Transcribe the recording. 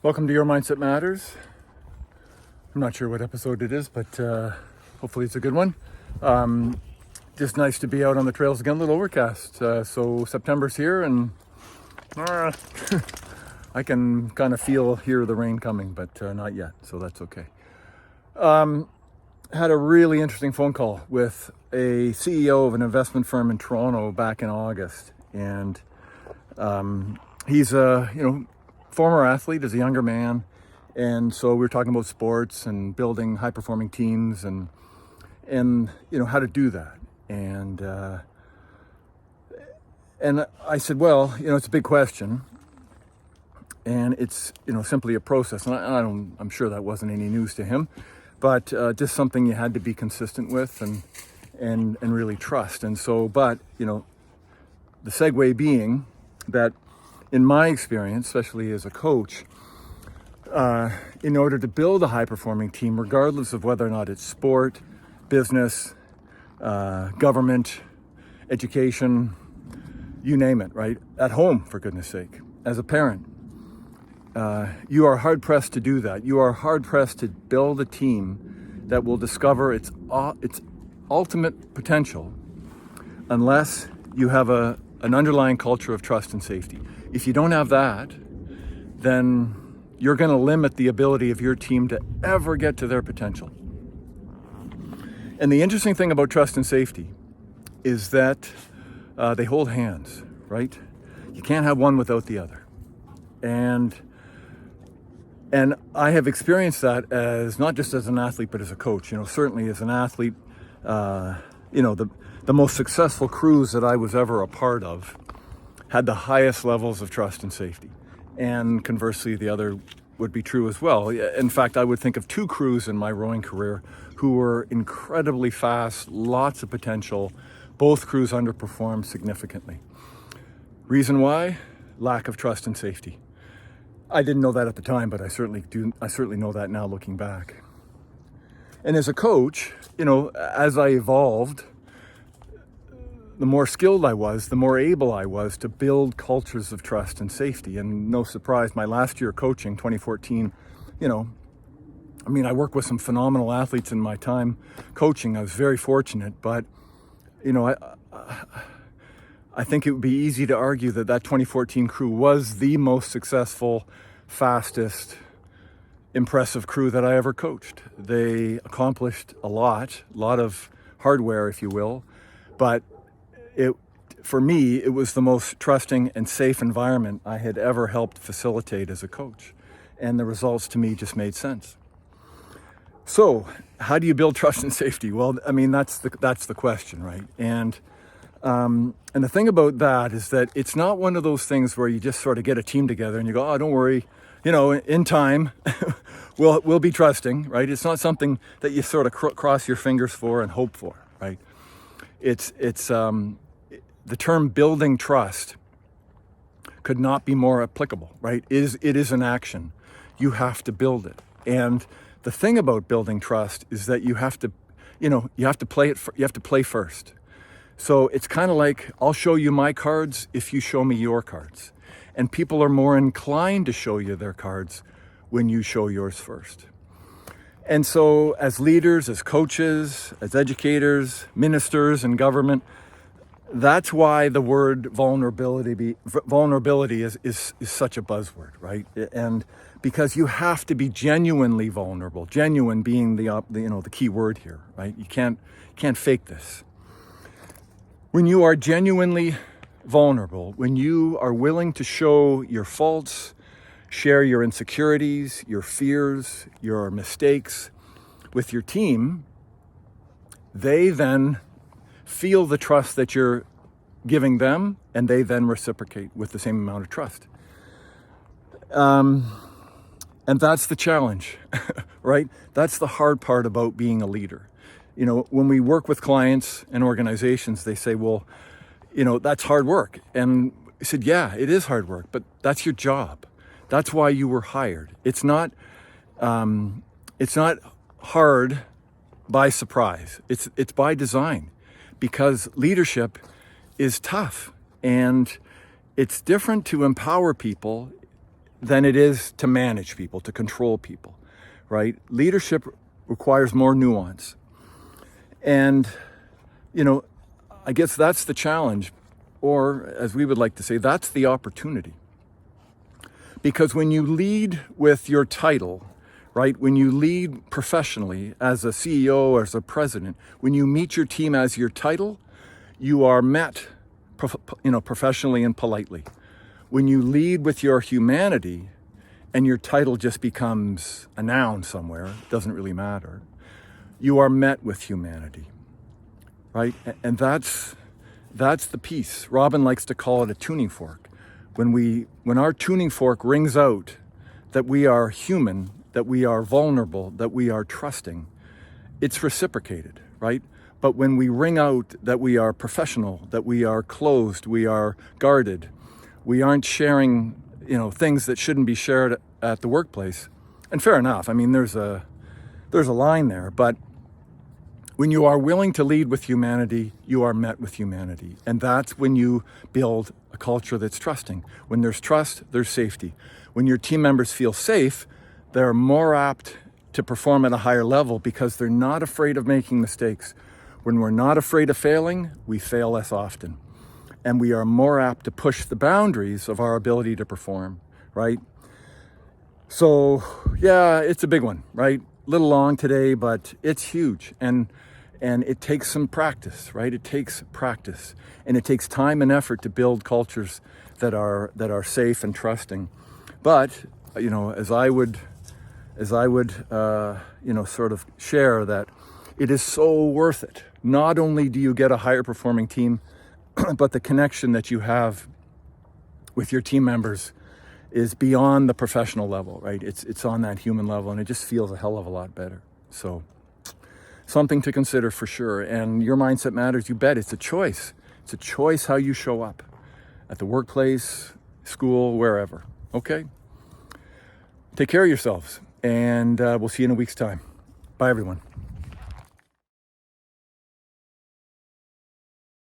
Welcome to Your Mindset Matters. I'm not sure what episode it is, but hopefully it's a good one. Just nice to be out on the trails again, a little overcast. So September's here and I can kind of hear the rain coming, but not yet, so that's okay. Had a really interesting phone call with a CEO of an investment firm in Toronto back in August. And he's a, former athlete as a younger man, and so we were talking about sports and building high-performing teams and how to do that. And I said, well, it's a big question, and it's simply a process. And I'm sure that wasn't any news to him, but just something you had to be consistent with and really trust. And so, but the segue being that, in my experience, especially as a coach, in order to build a high-performing team, regardless of whether or not it's sport, business, government, education, you name it, right? At home, for goodness sake, as a parent, you are hard-pressed to do that. You are hard-pressed to build a team that will discover its ultimate potential unless you have an underlying culture of trust and safety. If you don't have that, then you're going to limit the ability of your team to ever get to their potential. And the interesting thing about trust and safety is that they hold hands, right? You can't have one without the other. And I have experienced that as not just as an athlete, but as a coach. Certainly as an athlete, the most successful crews that I was ever a part of had the highest levels of trust and safety. And conversely, the other would be true as well. In fact, I would think of two crews in my rowing career who were incredibly fast, lots of potential. Both crews underperformed significantly. Reason why? Lack of trust and safety. I didn't know that at the time, but I certainly know that now looking back. And as a coach, as I evolved, the more skilled I was, the more able I was to build cultures of trust and safety. And no surprise, my last year coaching, 2014, I worked with some phenomenal athletes in my time coaching. I was very fortunate, but, I think it would be easy to argue that 2014 crew was the most successful, fastest, impressive crew that I ever coached. They accomplished a lot of hardware, if you will, but for me, it was the most trusting and safe environment I had ever helped facilitate as a coach. And the results to me just made sense. So how do you build trust and safety? Well, that's the question, right? And the thing about that is that it's not one of those things where you just sort of get a team together and you go, oh, don't worry, in time, we'll be trusting, right? It's not something that you sort of cross your fingers for and hope for, right? It's the term building trust could not be more applicable, right? It is an action. You have to build it. And the thing about building trust is that you have to play first. So it's kind of like, I'll show you my cards if you show me your cards. And people are more inclined to show you their cards when you show yours first. And so as leaders, as coaches, as educators, ministers in government, that's why the word vulnerability is such a buzzword, right? And because you have to be genuinely vulnerable, genuine being the key word here, right? You can't fake this. When you are genuinely vulnerable, when you are willing to show your faults, share your insecurities, your fears, your mistakes with your team, they then feel the trust that you're giving them, and they then reciprocate with the same amount of trust. And that's the challenge, right? That's the hard part about being a leader. When we work with clients and organizations, they say, well, that's hard work. And I said, yeah, it is hard work, but that's your job. That's why you were hired. It's not hard by surprise. It's by design, because leadership is tough, and it's different to empower people than it is to manage people, to control people, right? Leadership requires more nuance. And, I guess that's the challenge, or as we would like to say, that's the opportunity. Because when you lead with your title, right, when you lead professionally as a CEO or as a president, when you meet your team as your title, you are met, professionally and politely. When you lead with your humanity and your title just becomes a noun somewhere, it doesn't really matter, you are met with humanity, right? And that's the piece. Robin likes to call it a tuning fork. When our tuning fork rings out that we are human, that we are vulnerable, that we are trusting, it's reciprocated, right? But when we ring out that we are professional, that we are closed, we are guarded, we aren't sharing, things that shouldn't be shared at the workplace. And fair enough. I mean, there's a line there, but when you are willing to lead with humanity, you are met with humanity. And that's when you build a culture that's trusting. When there's trust, there's safety. When your team members feel safe, they're more apt to perform at a higher level because they're not afraid of making mistakes. When we're not afraid of failing, we fail less often. And we are more apt to push the boundaries of our ability to perform, right? So, yeah, it's a big one, right? A little long today, but it's huge. And it takes some practice, right? It takes practice. And it takes time and effort to build cultures that are safe and trusting. But, as I would sort of share that it is so worth it. Not only do you get a higher performing team, but the connection that you have with your team members is beyond the professional level, right? It's on that human level, and it just feels a hell of a lot better. So something to consider for sure. And your mindset matters, you bet. It's a choice. It's a choice how you show up at the workplace, school, wherever. Okay? Take care of yourselves, and we'll see you in a week's time. Bye, everyone.